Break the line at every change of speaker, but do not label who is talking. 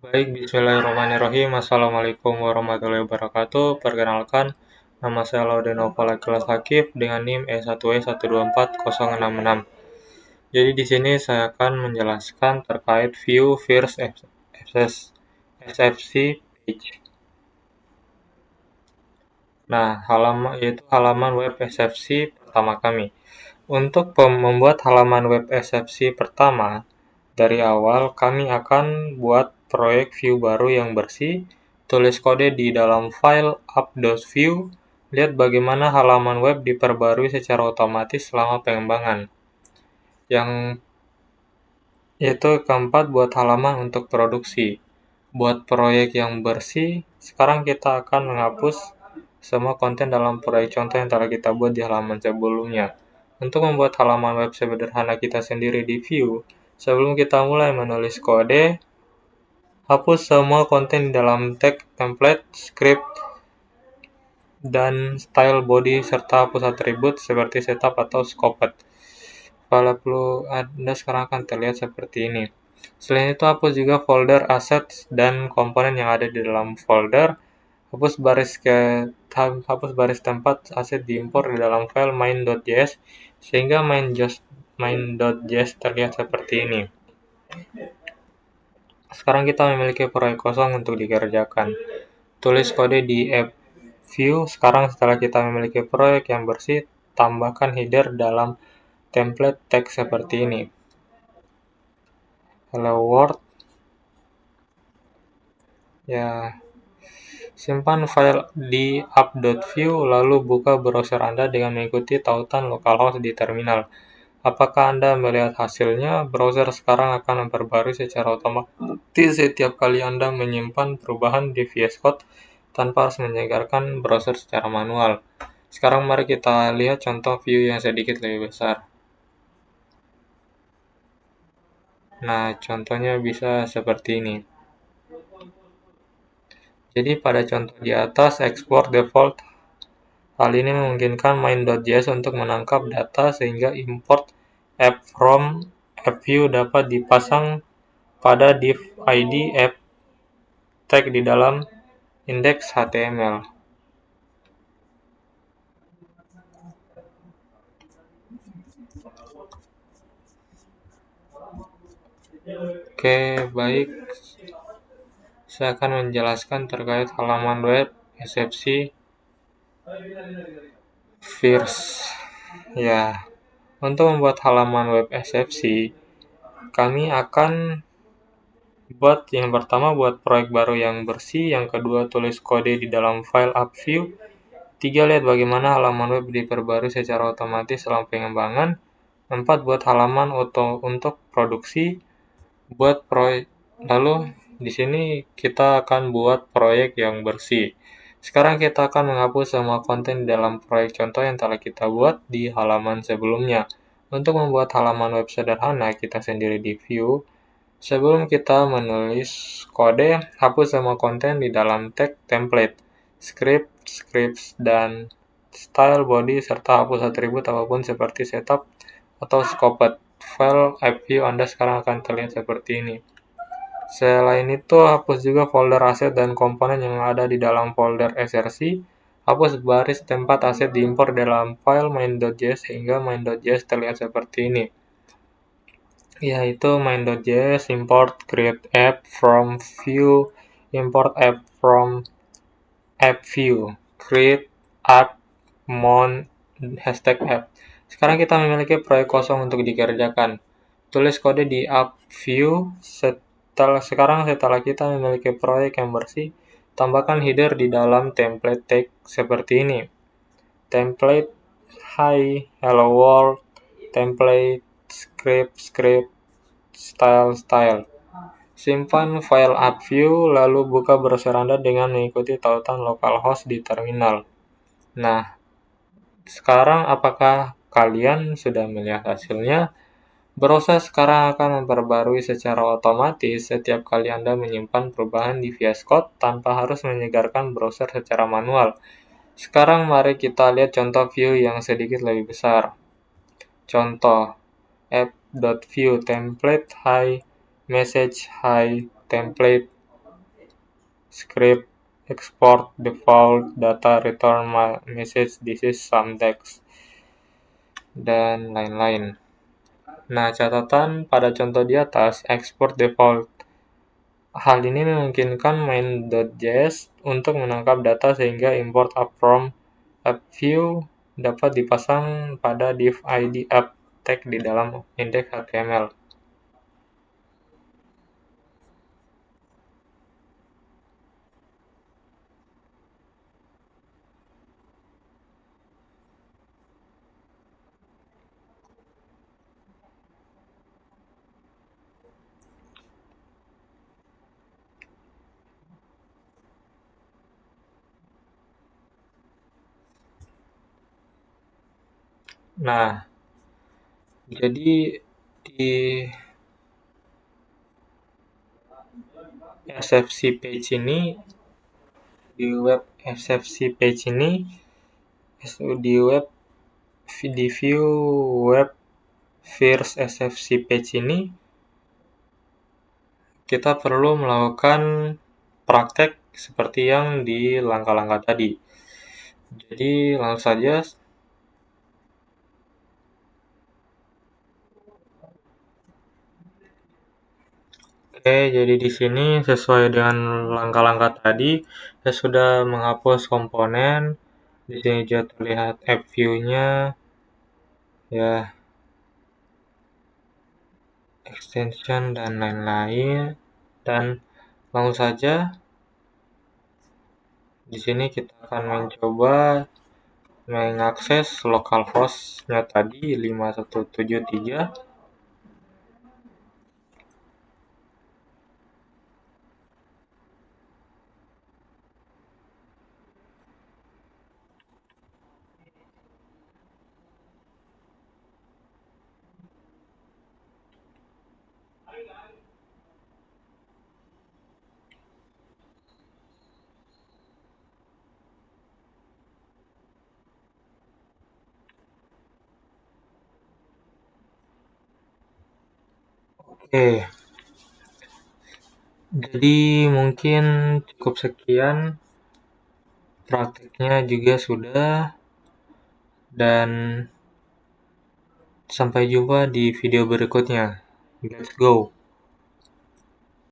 Baik, bismillahirrahmanirrahim. Assalamualaikum warahmatullahi wabarakatuh. Perkenalkan, nama saya Laudenova Lakilas Hakif dengan NIM E1E124066. Jadi di sini saya akan menjelaskan terkait view first SFC page. Nah, yaitu halaman web SFC pertama kami. Untuk membuat halaman web SFC pertama, dari awal kami akan buat proyek view baru yang bersih, tulis kode di dalam file app.view, lihat bagaimana halaman web diperbarui secara otomatis selama pengembangan. Yang keempat, buat halaman untuk produksi. Buat proyek yang bersih, sekarang kita akan menghapus semua konten dalam proyek contoh yang telah kita buat di halaman sebelumnya. Untuk membuat halaman web sederhana kita sendiri di view, sebelum kita mulai menulis kode, hapus semua konten di dalam tag, template, script, dan style body, serta hapus atribut seperti setup atau scoped. File Anda sekarang akan terlihat seperti ini. Selain itu, hapus juga folder assets dan komponen yang ada di dalam folder. Hapus baris tempat aset diimpor di dalam file main.js sehingga main.js terlihat seperti ini. Sekarang kita memiliki proyek kosong untuk dikerjakan. Tulis kode di app view. Sekarang setelah kita memiliki proyek yang bersih, tambahkan header dalam template tag seperti ini. Hello World. Ya, simpan file di app.view, lalu buka browser Anda dengan mengikuti tautan localhost di terminal. Apakah Anda melihat hasilnya? Browser sekarang akan memperbarui secara otomatis setiap kali Anda menyimpan perubahan di VS Code tanpa harus menyegarkan browser secara manual. Sekarang mari kita lihat contoh view yang sedikit lebih besar. Nah, contohnya bisa seperti ini. Jadi pada contoh di atas, export default. Hal ini memungkinkan main.js untuk menangkap data sehingga import app from app view dapat dipasang pada div id app tag di dalam index HTML. Oke, baik. Saya akan menjelaskan terkait halaman web SFC first. Ya, untuk membuat halaman web SFC, kami akan yang pertama buat proyek baru yang bersih, yang kedua tulis kode di dalam file app view, 3 lihat bagaimana halaman web diperbarui secara otomatis selama pengembangan, 4 buat halaman untuk produksi, buat proyek. Lalu di sini kita akan buat proyek yang bersih. Sekarang kita akan menghapus semua konten dalam proyek contoh yang telah kita buat di halaman sebelumnya. Untuk membuat halaman web sederhana kita sendiri di view, sebelum kita menulis kode, hapus semua konten di dalam tag, template, scripts, dan style body, serta hapus atribut apapun seperti setup atau scoped. File app view Anda sekarang akan terlihat seperti ini. Selain itu, hapus juga folder aset dan komponen yang ada di dalam folder src. Hapus baris tempat aset diimpor dalam file main.js sehingga main.js terlihat seperti ini. Yaitu main.js import create app from view, import app from app view, create app mount #app. Sekarang kita memiliki proyek kosong untuk dikerjakan. Tulis kode di app view. Setelah kita memiliki proyek yang bersih, tambahkan header di dalam template tag seperti ini. Template, hi, hello world, template, script, style. Simpan file app view, lalu buka browser Anda dengan mengikuti tautan localhost di terminal. Nah, sekarang apakah kalian sudah melihat hasilnya? Browser sekarang akan memperbarui secara otomatis setiap kali Anda menyimpan perubahan di VS Code tanpa harus menyegarkan browser secara manual. Sekarang mari kita lihat contoh view yang sedikit lebih besar. Contoh app.view template hi, message hi, template, script export default data return message this is some text dan lain-lain. Nah, catatan pada contoh di atas, export default. Hal ini memungkinkan main.js untuk menangkap data sehingga import app from app view dapat dipasang pada div id app tag di dalam index HTML. Nah, jadi di SFC page ini, di web SFC page ini, di view web first SFC page ini, kita perlu melakukan praktek seperti yang di langkah-langkah tadi. Jadi langsung saja. Oke, jadi di sini sesuai dengan langkah-langkah tadi, saya sudah menghapus komponen. Di sini juga terlihat app view-nya, ya, extension dan lain-lain. Dan langsung saja di sini kita akan mencoba mengakses localhost-nya tadi 5173. Oke, jadi mungkin cukup sekian, prakteknya juga sudah, dan sampai jumpa di video berikutnya. Let's go!